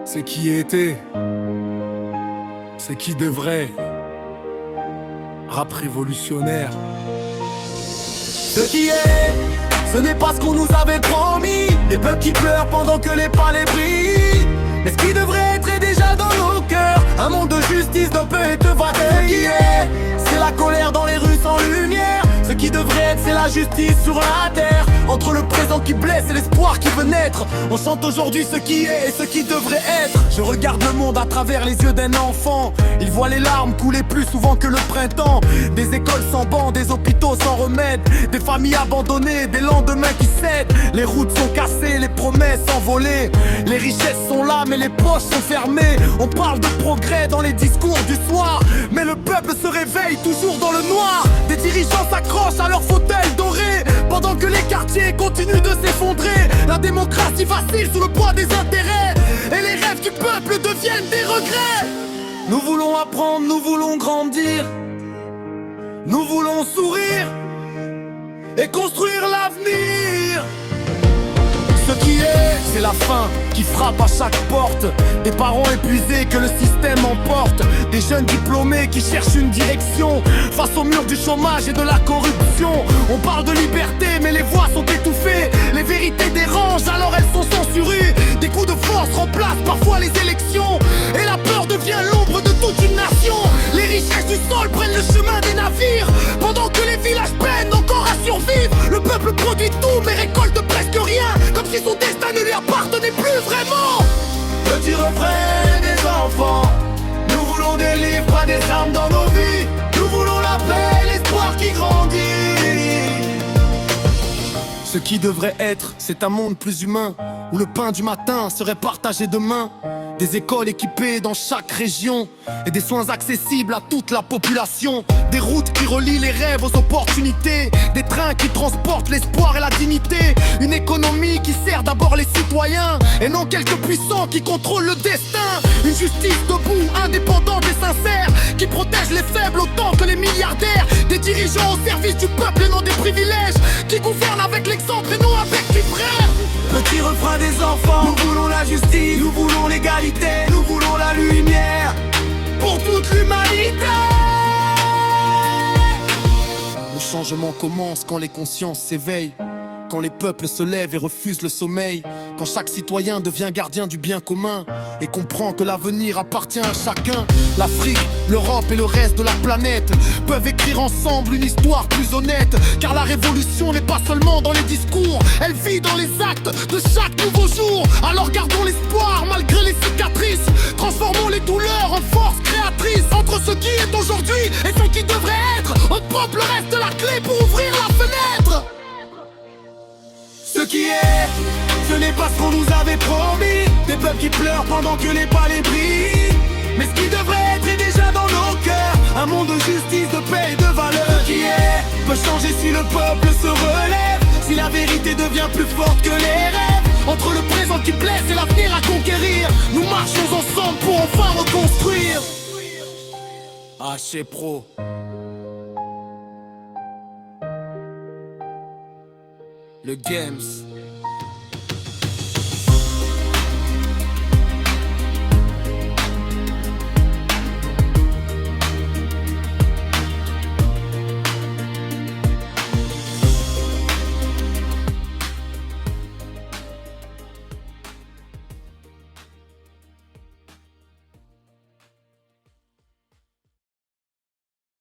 C'est qui était, c'est qui devrait. Rap révolutionnaire. Ce qui est, ce n'est pas ce qu'on nous avait promis. Les peuples qui pleurent pendant que les palais brillent. Mais ce qui devrait être est déjà dans nos cœurs. Un monde de justice, de paix et de vagues. Ce qui est, c'est la colère dans les rues sans lumière. Ce qui devrait être, c'est la justice sur la terre. Entre le présent qui blesse et l'espoir qui veut naître, on chante aujourd'hui ce qui est et ce qui devrait être. Je regarde le monde à travers les yeux d'un enfant. Il voit les larmes couler plus souvent que le printemps. Des écoles sans bancs, des hôpitaux sans remède, des familles abandonnées, des lendemains qui cèdent. Les routes sont cassées, les promesses envolées. Les richesses sont là mais les poches sont fermées. On parle de progrès dans les discours du soir, mais le peuple se réveille toujours dans le noir. Des dirigeants s'accrochent à leur fauteuil doré, pendant que les quartiers continuent de s'effondrer. La démocratie vacille sous le poids des intérêts, et les rêves du peuple deviennent des regrets. Nous voulons apprendre, nous voulons grandir, nous voulons sourire et construire l'avenir. Ce qui est, c'est la faim qui frappe à chaque porte. Des parents épuisés que le système emporte. Des jeunes diplômés qui cherchent une direction face au mur du chômage et de la corruption. On parle de liberté mais les voix sont étouffées. Les vérités dérangent alors elles sont censurées. Des coups de force remplacent parfois les élections, et la peur devient l'ombre de toute une nation. Les richesses du sol prennent le chemin des navires, pendant que les villages peinent encore à survivre. Le peuple produit tout mais récolte presque rien, comme si son destin ne lui appartenait plus vraiment. Petit refrain des enfants, nous voulons des livres, pas des armes dans nos vies. Nous voulons la paix, l'espoir qui grandit. Ce qui devrait être, c'est un monde plus humain, où le pain du matin serait partagé demain. Des écoles équipées dans chaque région, et des soins accessibles à toute la population. Des routes qui relient les rêves aux opportunités, des trains qui transportent l'espoir et la dignité. Une économie qui sert d'abord les citoyens, et non quelques puissants qui contrôlent le destin. Une justice debout, indépendante et sincère, qui protège les faibles autant que les milliardaires. Des dirigeants au service du peuple et non des privilèges, qui gouvernent avec l'exemple et non avec les frères. Petit refrain des enfants, nous voulons la justice, nous voulons l'égalité, nous voulons la lumière pour toute l'humanité. Le changement commence quand les consciences s'éveillent, quand les peuples se lèvent et refusent le sommeil, quand chaque citoyen devient gardien du bien commun et comprend que l'avenir appartient à chacun. L'Afrique, l'Europe et le reste de la planète peuvent écrire ensemble une histoire plus honnête, car la révolution n'est pas seulement dans les discours, elle vit dans les actes de chaque nouveau jour. Alors gardons l'espoir malgré les cicatrices, transformons les douleurs en force créatrice. Entre ce qui est aujourd'hui et ce qui devrait être, notre peuple reste la clé pour ouvrir la fenêtre. Ce qui est, ce n'est pas ce qu'on nous avait promis. Des peuples qui pleurent pendant que les palais brillent. Mais ce qui devrait être est déjà dans nos cœurs. Un monde de justice, de paix et de valeur. Ce qui est, peut changer si le peuple se relève, si la vérité devient plus forte que les rêves. Entre le présent qui blesse et l'avenir à conquérir, nous marchons ensemble pour enfin reconstruire. Haché Pro. Le Games.